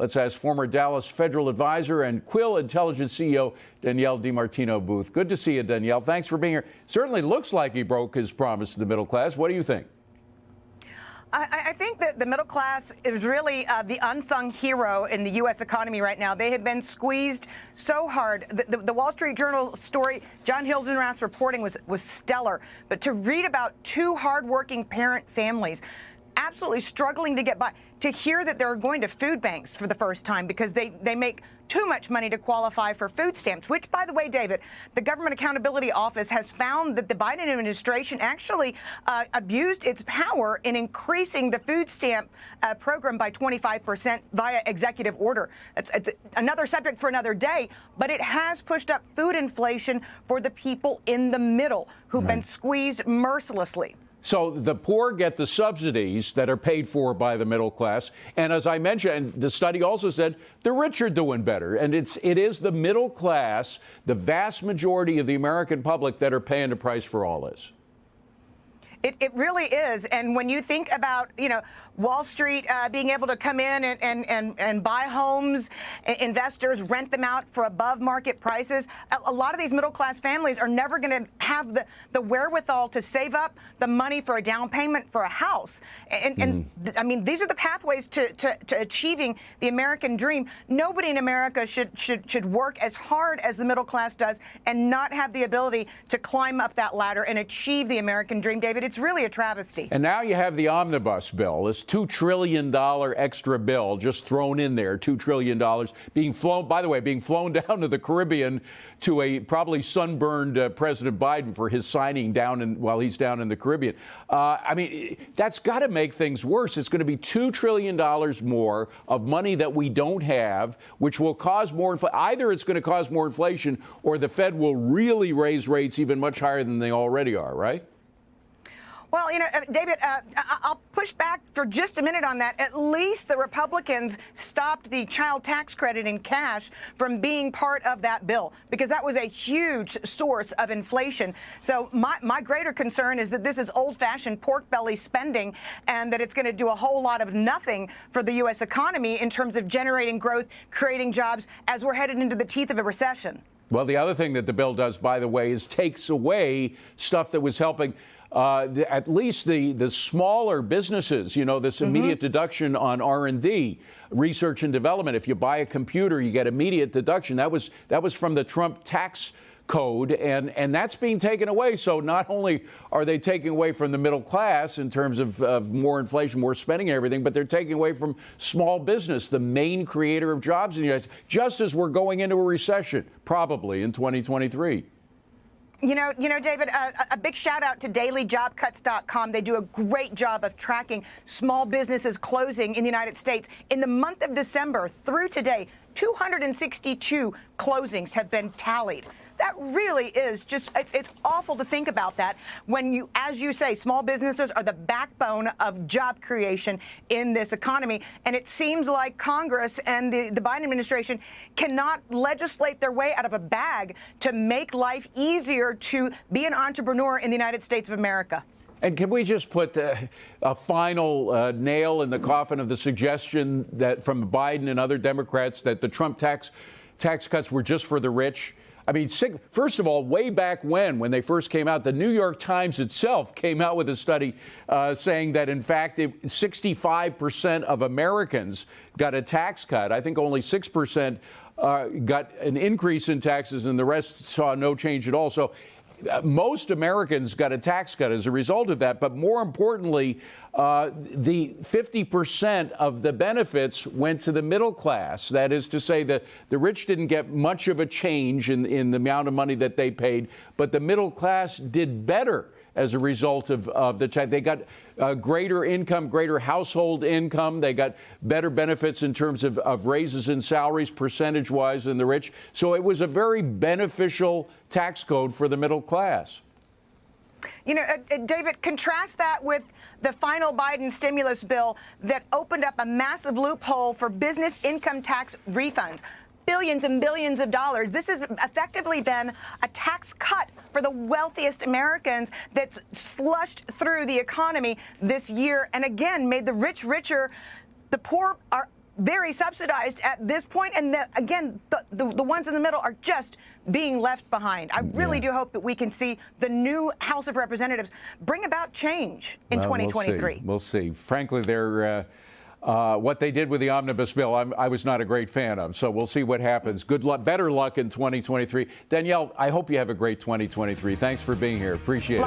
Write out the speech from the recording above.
Let's ask former Dallas federal advisor and Quill Intelligence CEO Danielle DiMartino Booth. Good to see you, Danielle. Thanks for being here. Certainly looks like he broke his promise to the middle class. What do you think? I think that the middle class is really the unsung hero in the U.S. economy right now. They have been squeezed so hard. The Wall Street Journal story, John Hilsenrath's reporting was stellar. But to read about two hardworking parent families absolutely struggling to get by, to hear that they're going to food banks for the first time because they make too much money to qualify for food stamps, which, by the way, David, the Government Accountability Office has found that the Biden administration actually abused its power in increasing the food stamp program by 25% via executive order. It's another subject for another day, but it has pushed up food inflation for the people in the middle who've been squeezed mercilessly. So the poor get the subsidies that are paid for by the middle class. And as I mentioned, the study also said the rich are doing better. And it is the middle class, the vast majority of the American public, that are paying the price for all this. It really is. And when you think about, Wall Street being able to come in and buy homes, investors rent them out for above market prices, a lot of these middle class families are never going to have the wherewithal to save up the money for a down payment for a house. I mean, these are the pathways to achieving the American dream. Nobody in America should work as hard as the middle class does and not have the ability to climb up that ladder and achieve the American dream, David. It's really a travesty. And now you have the omnibus bill, this $2 trillion extra bill just thrown in there, $2 trillion being flown, by the way, being flown down to the Caribbean to a probably sunburned President Biden for his signing while he's down in the Caribbean. I mean, that's got to make things worse. It's going to be $2 trillion more of money that we don't have, which will cause more inflation. Either it's going to cause more inflation or the Fed will really raise rates even much higher than they already are, right? Well, David, I'll push back for just a minute on that. At least the Republicans stopped the child tax credit in cash from being part of that bill, because that was a huge source of inflation. So my greater concern is that this is old-fashioned pork belly spending and that it's going to do a whole lot of nothing for the U.S. economy in terms of generating growth, creating jobs as we're headed into the teeth of a recession. Well, the other thing that the bill does, by the way, is takes away stuff that was helping at least the smaller businesses, this immediate deduction on R&D, research and development. If you buy a computer, you get immediate deduction. That was from the Trump tax code, and that's being taken away. So not only are they taking away from the middle class in terms of more inflation, more spending and everything, but they're taking away from small business, the main creator of jobs in the United States, just as we're going into a recession, probably in 2023. David, a big shout out to dailyjobcuts.com. They do a great job of tracking small businesses closing in the United States. In the month of December through today, 262 closings have been tallied. That really is just, it's awful to think about that when you, as you say, small businesses are the backbone of job creation in this economy. And it seems like Congress and the Biden administration cannot legislate their way out of a bag to make life easier to be an entrepreneur in the United States of America. And can we just put a final nail in the coffin of the suggestion that from Biden and other Democrats that the Trump tax cuts were just for the rich? I mean, first of all, way back when they first came out, the New York Times itself came out with a study saying that, in fact, 65% of Americans got a tax cut. I think only 6% got an increase in taxes, and the rest saw no change at all. So most Americans got a tax cut as a result of that. But more importantly, the 50% of the benefits went to the middle class. That is to say that the rich didn't get much of a change in the amount of money that they paid, but the middle class did better as a result of the tax. They got greater income, greater household income. They got better benefits in terms of raises in salaries percentage-wise than the rich. So it was a very beneficial tax code for the middle class. David, contrast that with the final Biden stimulus bill that opened up a massive loophole for business income tax refunds. Billions and billions of dollars. This has effectively been a tax cut for the wealthiest Americans that's slushed through the economy this year and again made the rich richer. The poor are very subsidized at this point, and again, the ones in the middle are just being left behind. I really do hope that we can see the new House of Representatives bring about change in 2023. We'll see. Frankly, they're what they did with the omnibus bill, I was not a great fan of. So we'll see what happens. Good luck, better luck in 2023. Danielle, I hope you have a great 2023. Thanks for being here. Appreciate it.